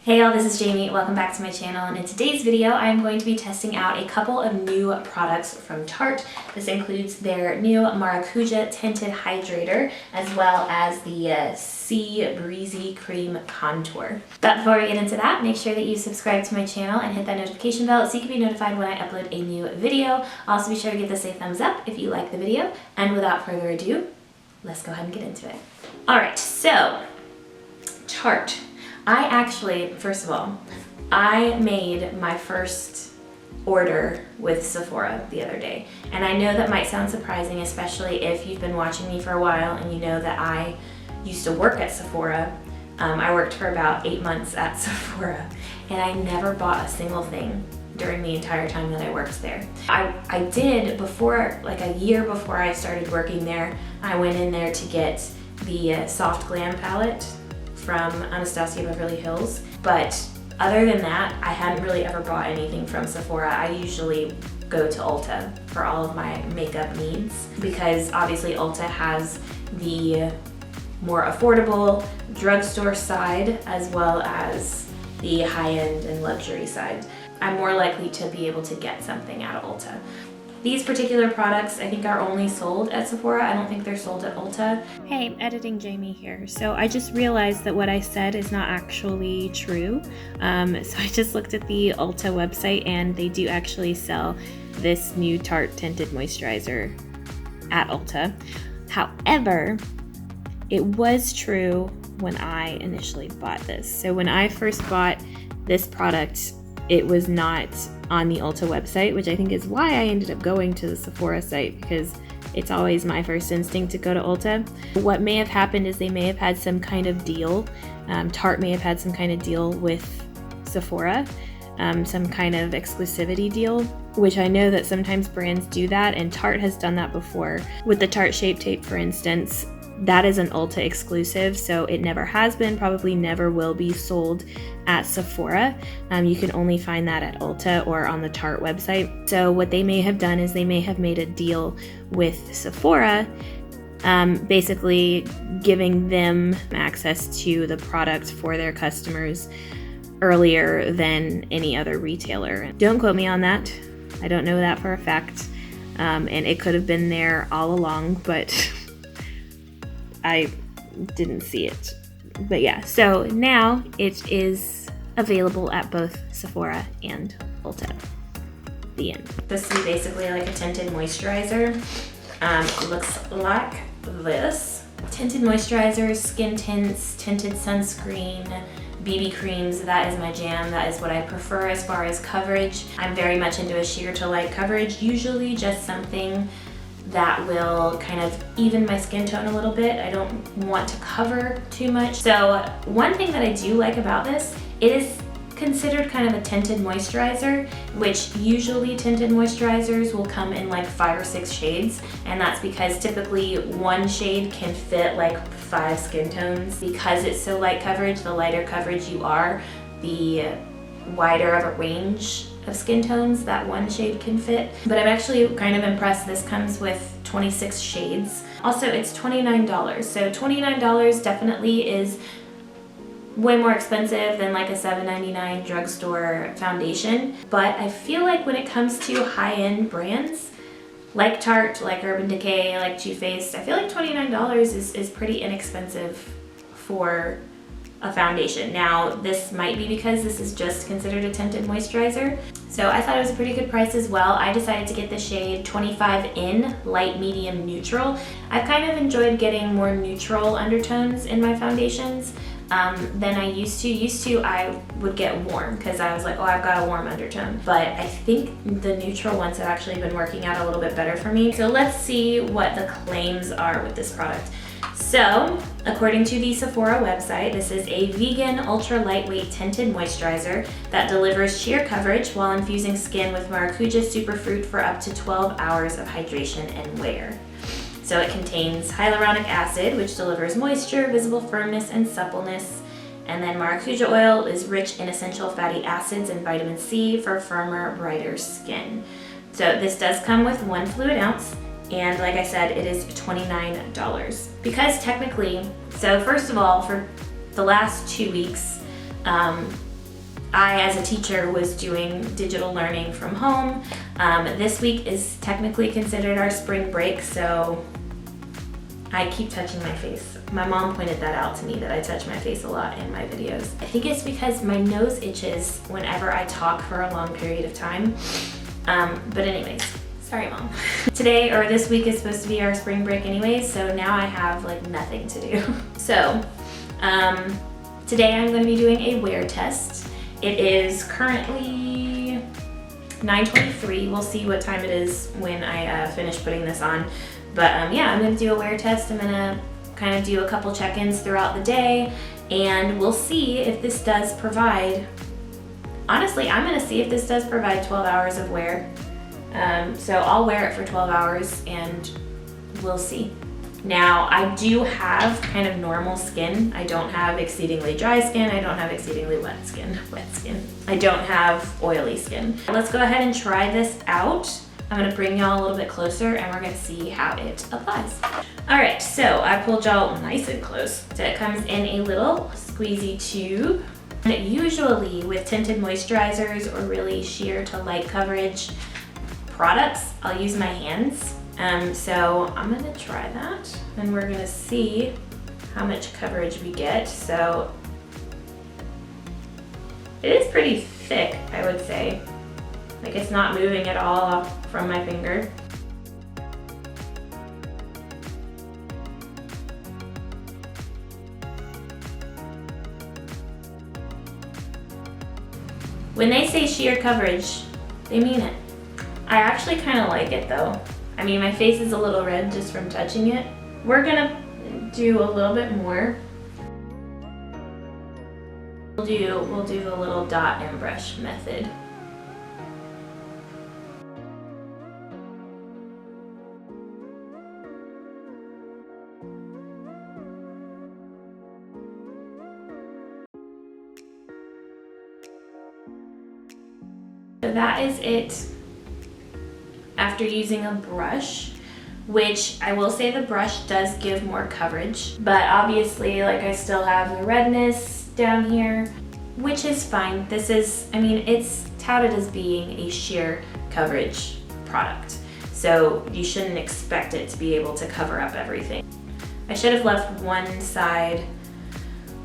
Hey y'all, this is Jamie. Welcome back to my channel, and in today's video I'm going to be testing out a couple of new products from Tarte. This includes their new Maracuja Tinted Hydrator as well as the Sea Breezy Cream Contour. But before we get into that, make sure that you subscribe to my channel and hit that notification bell so you can be notified when I upload a new video. Also be sure to give this a thumbs up if you like the video, and without further ado, let's go ahead and get into it. Alright, so Tarte. I actually, first of all, I made my first order with Sephora the other day. And I know that might sound surprising, especially if you've been watching me for a while and you know that I used to work at Sephora. I worked for about 8 months at Sephora, and I never bought a single thing during the entire time that I worked there. I did before, like a year before I started working there, I went in there to get the Soft Glam palette from Anastasia Beverly Hills, but other than that, I hadn't really ever bought anything from Sephora. I usually go to Ulta for all of my makeup needs because obviously Ulta has the more affordable drugstore side as well as the high-end and luxury side. I'm more likely to be able to get something out of Ulta. These particular products I think are only sold at Sephora. I don't think they're sold at Ulta. Hey, Editing Jamie here. So I just realized that what I said is not actually true. So I just looked at the Ulta website and they do actually sell this new Tarte Tinted Moisturizer at Ulta. However, it was true when I initially bought this. So when I first bought this product, it was not on the Ulta website, which I think is why I ended up going to the Sephora site, because it's always my first instinct to go to Ulta. What may have happened is they may have had some kind of deal. Tarte may have had some kind of deal with Sephora, some kind of exclusivity deal, which I know that sometimes brands do that, and Tarte has done that before. With the Tarte Shape Tape, for instance, that is an Ulta exclusive, so it never has been, probably never will be sold at Sephora. You can only find that at Ulta or on the Tarte website. So what they may have done is they may have made a deal with Sephora, basically giving them access to the product for their customers earlier than any other retailer. Don't quote me on that. I don't know that for a fact. And it could have been there all along, but I didn't see it. But yeah, so now it is available at both Sephora and Ulta. The end. This is basically like a tinted moisturizer. It looks like this. Tinted moisturizers, skin tints, tinted sunscreen, BB creams, that is my jam. That is what I prefer as far as coverage. I'm very much into a sheer to light coverage, usually just something that will kind of even my skin tone a little bit. I don't want to cover too much. So one thing that I do like about this, it is considered kind of a tinted moisturizer, which usually tinted moisturizers will come in like 5 or 6 shades, and that's because typically one shade can fit like 5 skin tones. Because it's so light coverage, the lighter coverage you are, the wider of a range of skin tones that one shade can fit. But I'm actually kind of impressed. This comes with 26 shades. Also, it's $29. So $29 definitely is way more expensive than like a $7.99 drugstore foundation. But I feel like when it comes to high-end brands, like Tarte, like Urban Decay, like Too Faced, I feel like $29 is pretty inexpensive for a foundation. Now, this might be because this is just considered a tinted moisturizer, so I thought it was a pretty good price as well. I decided to get the shade 25 in Light Medium Neutral. I've kind of enjoyed getting more neutral undertones in my foundations than I used to. I would get warm because I was like, oh, I've got a warm undertone. But I think the neutral ones have actually been working out a little bit better for me. So let's see what the claims are with this product. So, according to the Sephora website, this is a vegan, ultra lightweight tinted moisturizer that delivers sheer coverage while infusing skin with Maracuja superfruit for up to 12 hours of hydration and wear. So it contains hyaluronic acid, which delivers moisture, visible firmness, and suppleness. And then Maracuja oil is rich in essential fatty acids and vitamin C for firmer, brighter skin. So this does come with 1 fluid ounce. And like I said, it is $29. Because technically, so first of all, for the last 2 weeks, I, as a teacher, was doing digital learning from home. This week is technically considered our spring break, so I keep touching my face. My mom pointed that out to me, that I touch my face a lot in my videos. I think it's because my nose itches whenever I talk for a long period of time. But anyways, sorry Mom. Today, or this week, is supposed to be our spring break anyways, so now I have like nothing to do. So, today I'm going to be doing a wear test. It is currently 9:23. We'll see what time it is when I finish putting this on. But yeah, I'm going to do a wear test. I'm going to kind of do a couple check-ins throughout the day, and we'll see if this does provide, honestly, I'm going to see if this does provide 12 hours of wear. So I'll wear it for 12 hours and we'll see. Now, I do have kind of normal skin. I don't have exceedingly dry skin. I don't have exceedingly wet skin. I don't have oily skin. Let's go ahead and try this out. I'm gonna bring y'all a little bit closer and we're gonna see how it applies. All right, so I pulled y'all nice and close. So it comes in a little squeezy tube. And usually with tinted moisturizers or really sheer to light coverage products, I'll use my hands. So I'm gonna try that and we're gonna see how much coverage we get. So it is pretty thick, I would say. Like, it's not moving at all from my finger. When they say sheer coverage, they mean it. I actually kind of like it though. I mean, my face is a little red just from touching it. We're gonna do a little bit more. We'll do the little dot and brush method. So that is it after using a brush, which I will say the brush does give more coverage, but obviously, like, I still have the redness down here, which is fine. This is, I mean, it's touted as being a sheer coverage product, so you shouldn't expect it to be able to cover up everything. I should have left one side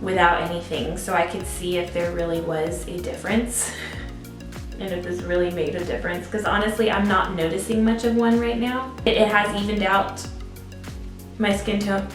without anything so I could see if there really was a difference. And if this really made a difference, because honestly, I'm not noticing much of one right now. It has evened out my skin tone.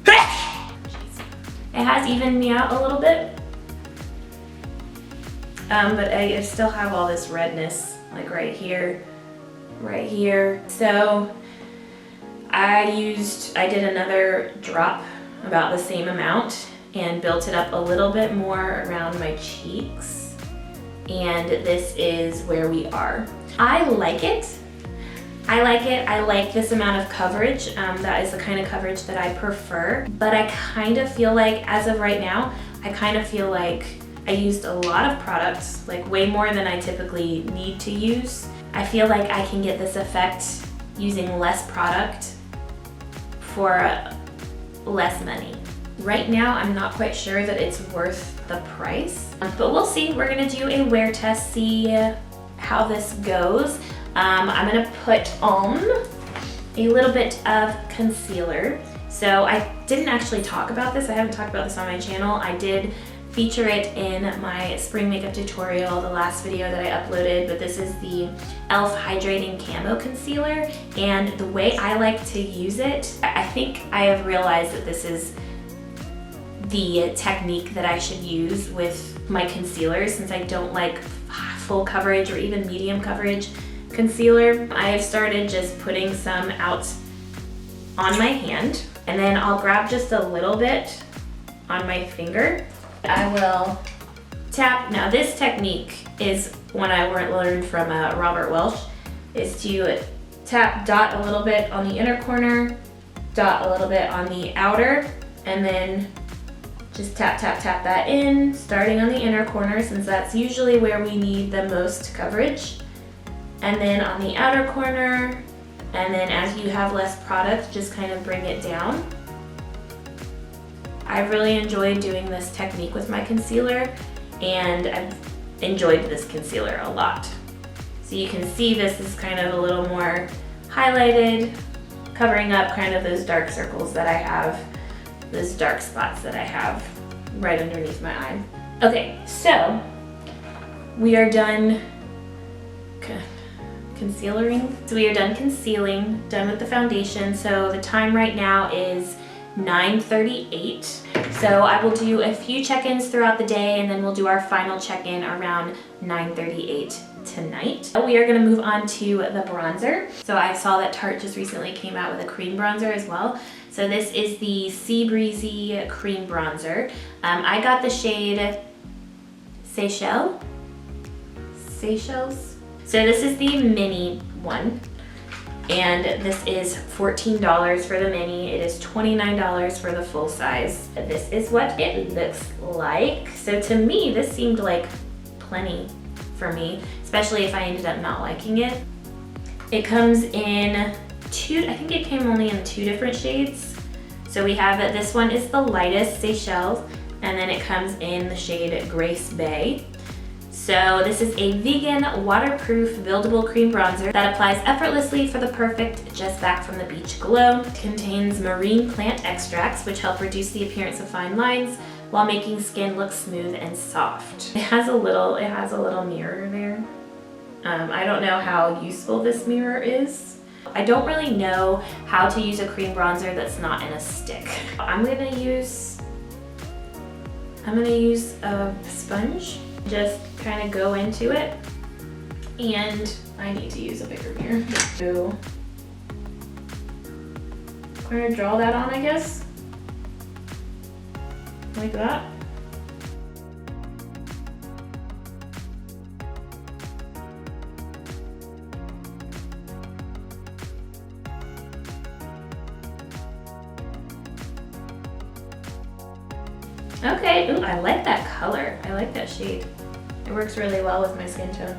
It has evened me out a little bit, but I still have all this redness, like right here. So I did another drop, about the same amount, and built it up a little bit more around my cheeks. And this is where we are. I like it. I like this amount of coverage. That is the kind of coverage that I prefer. But I kind of feel like, as of right now, I kind of feel like I used a lot of products, like way more than I typically need to use. I feel like I can get this effect using less product for less money. Right now, I'm not quite sure that it's worth the price, but we'll see. We're gonna do a wear test, see how this goes. I'm gonna put on a little bit of concealer. So I didn't actually talk about this. I haven't talked about this on my channel. I did feature it in my spring makeup tutorial, the last video that I uploaded, but this is the e.l.f. Hydrating Camo Concealer. And the way I like to use it, I think I have realized that this is the technique that I should use with my concealers, since I don't like full coverage or even medium coverage concealer. I have started just putting some out on my hand, and then I'll grab just a little bit on my finger. I will tap. Now this technique is one I learned from Robert Welsh, is to tap, dot a little bit on the inner corner, dot a little bit on the outer, and then just tap, tap, tap that in, starting on the inner corner, since that's usually where we need the most coverage. And then on the outer corner, and then as you have less product, just kind of bring it down. I've really enjoyed doing this technique with my concealer, and I've enjoyed this concealer a lot. So you can see this is kind of a little more highlighted, covering up kind of those dark circles that I have, those dark spots that I have right underneath my eye. Okay, so we are done concealing. So we are done concealing, done with the foundation. So the time right now is 9:38. So I will do a few check-ins throughout the day, and then we'll do our final check-in around 9:38 tonight. We are gonna move on to the bronzer. So I saw that Tarte just recently came out with a cream bronzer as well. So this is the Breezy cream bronzer. I got the shade Seychelles. So this is the mini one, and this is $14 for the mini. It is $29 for the full size. This is what it looks like. So to me, this seemed like plenty for me, especially if I ended up not liking it. It comes in two, I think it came only in 2 different shades. So we have it, this one is the lightest, Seychelles, and then it comes in the shade Grace Bay. So this is a vegan, waterproof, buildable cream bronzer that applies effortlessly for the perfect just back from the beach glow. It contains marine plant extracts, which help reduce the appearance of fine lines while making skin look smooth and soft. It has a little mirror there. I don't know how useful this mirror is. I don't really know how to use a cream bronzer that's not in a stick. I'm gonna use a sponge. Just kind of go into it, and I need to use a bigger mirror. So kind of draw that on, I guess, like that. Okay, ooh, I like that color. I like that shade. It works really well with my skin tone.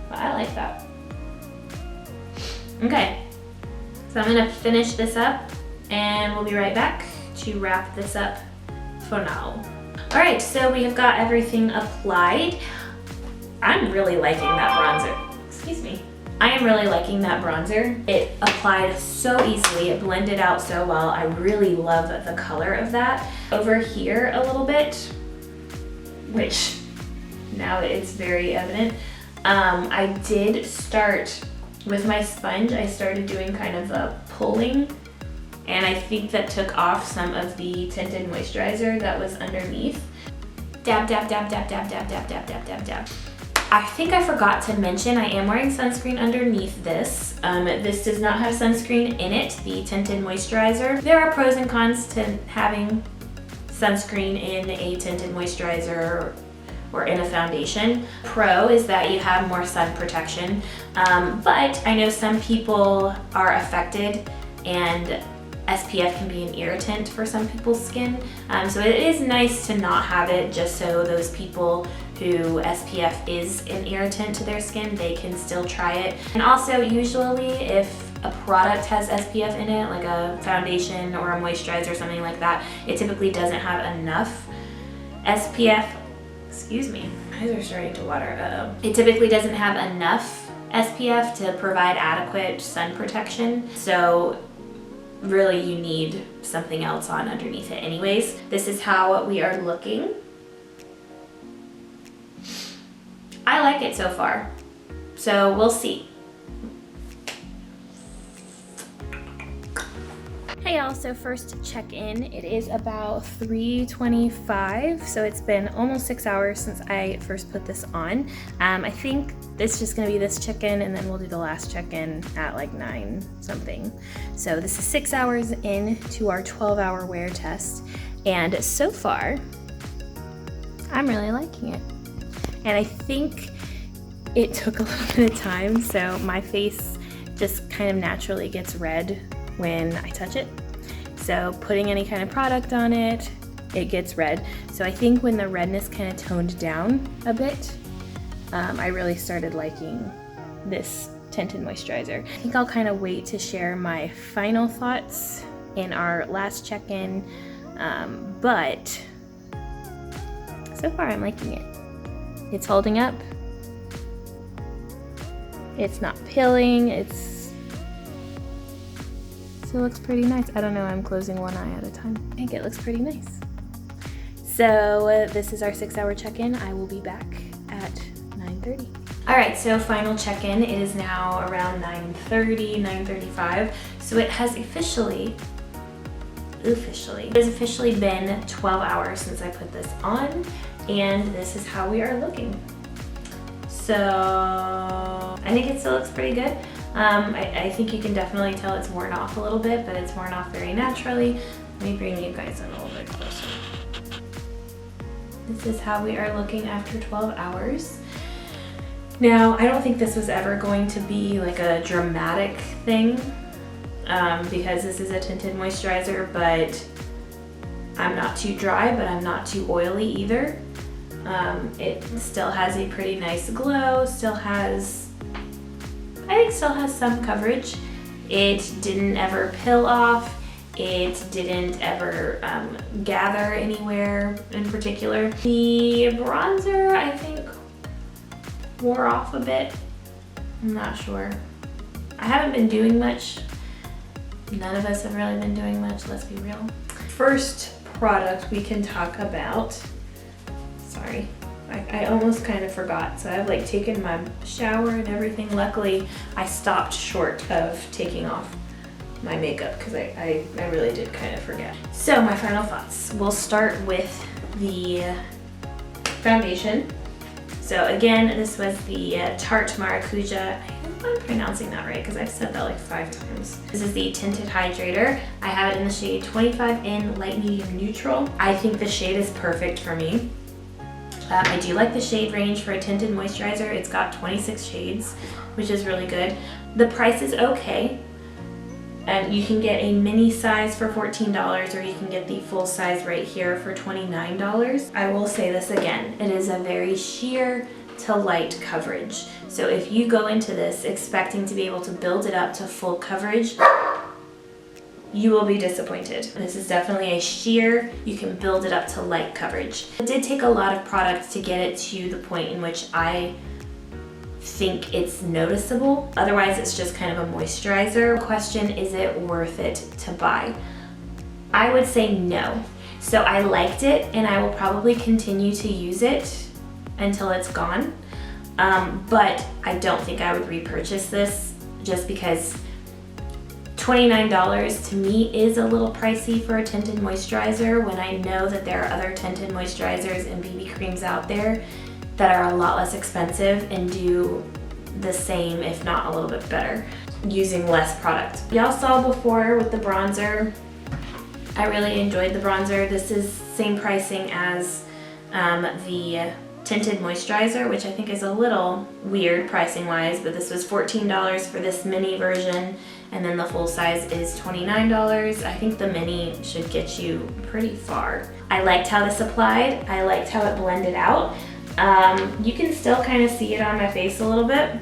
But I like that. Okay, so I'm gonna finish this up, and we'll be right back to wrap this up for now. All right, so we have got everything applied. I'm really liking that bronzer. Excuse me. I am really liking that bronzer. It applied so easily, it blended out so well. I really love the color of that. Over here a little bit, which now it's very evident. I did start with my sponge, I started doing kind of a pulling, and I think that took off some of the tinted moisturizer that was underneath. Dab, dab, dab, dab, dab, dab, dab, dab, dab, dab, dab. I think I forgot to mention I am wearing sunscreen underneath this. This does not have sunscreen in it, the tinted moisturizer. There are pros and cons to having sunscreen in a tinted moisturizer or in a foundation. Pro is that you have more sun protection, but I know some people are affected, and SPF can be an irritant for some people's skin. So it is nice to not have it, just so those people who SPF is an irritant to their skin, they can still try it. And also, usually if a product has SPF in it, like a foundation or a moisturizer or something like that, it typically doesn't have enough SPF. Excuse me, my eyes are starting to water. It typically doesn't have enough SPF to provide adequate sun protection. So really you need something else on underneath it anyways. This is how we are looking. I like it so far, so we'll see. Hey y'all, so first check in. It is about 3:25, so it's been almost 6 hours since I first put this on. I think it's just gonna be this check-in, and then we'll do the last check-in at like 9 something. So this is 6 hours into our 12-hour wear test, and so far, I'm really liking it. And I think it took a little bit of time, so my face just kind of naturally gets red when I touch it. So putting any kind of product on it, it gets red. So I think when the redness kind of toned down a bit, I really started liking this tinted moisturizer. I think I'll kind of wait to share my final thoughts in our last check-in But so far I'm liking it. It's holding up. It's not peeling. So it looks pretty nice. I don't know, I'm closing one eye at a time. I think it looks pretty nice. So this is our 6-hour check-in. I will be back at 9:30. All right, so final check-in. It is now around 9:30, 9:35. So it has officially been 12 hours since I put this on, and this is how we are looking. So I think it still looks pretty good. I think you can definitely tell it's worn off a little bit, but it's worn off very naturally. Let me bring you guys in a little bit closer. This is how we are looking after 12 hours. Now, I don't think this was ever going to be like a dramatic thing because this is a tinted moisturizer, but I'm not too dry, but I'm not too oily either. It still has a pretty nice glow, I think still has some coverage. It didn't ever peel off. It didn't ever gather anywhere in particular. The bronzer, I think, wore off a bit. I'm not sure. I haven't been doing much. None of us have really been doing much, let's be real. First product we can talk about. Sorry, I almost kind of forgot. So I've like taken my shower and everything. Luckily, I stopped short of taking off my makeup because I really did kind of forget. So my final thoughts. We'll start with the foundation. So again, this was the Tarte Maracuja. I hope I'm pronouncing that right because I've said that like 5 times. This is the Tinted Hydrator. I have it in the shade 25 in Light Medium Neutral. I think the shade is perfect for me. I do like the shade range for a tinted moisturizer. It's got 26 shades, which is really good. The price is okay. You can get a mini size for $14 or you can get the full size right here for $29. I will say this again, it is a very sheer to light coverage. So if you go into this expecting to be able to build it up to full coverage, you will be disappointed. This is definitely a sheer, you can build it up to light coverage. It did take a lot of products to get it to the point in which I think it's noticeable. Otherwise, it's just kind of a moisturizer. Question, is it worth it to buy? I would say no. So I liked it and I will probably continue to use it until it's gone. But I don't think I would repurchase this just because $29 to me is a little pricey for a tinted moisturizer when I know that there are other tinted moisturizers and BB creams out there that are a lot less expensive and do the same, if not a little bit better, using less product. Y'all saw before with the bronzer, I really enjoyed the bronzer. This is same pricing as the tinted moisturizer, which I think is a little weird pricing wise, but this was $14 for this mini version, and then the full size is $29. I think the mini should get you pretty far. I liked how this applied. I liked how it blended out. You can still kind of see it on my face a little bit,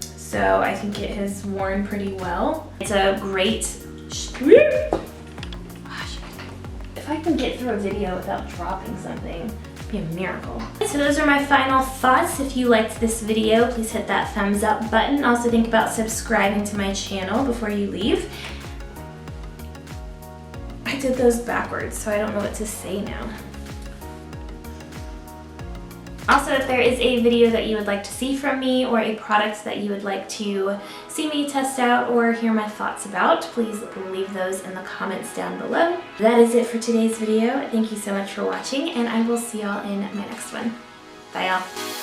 so I think it has worn pretty well. It's a great, if I can get through a video without dropping something, it'd be a miracle. So those are my final thoughts. If you liked this video, please hit that thumbs up button. Also think about subscribing to my channel before you leave. I did those backwards, so I don't know what to say now. Also, if there is a video that you would like to see from me or a product that you would like to see me test out or hear my thoughts about, please leave those in the comments down below. That is it for today's video. Thank you so much for watching, and I will see y'all in my next one. Bye, y'all.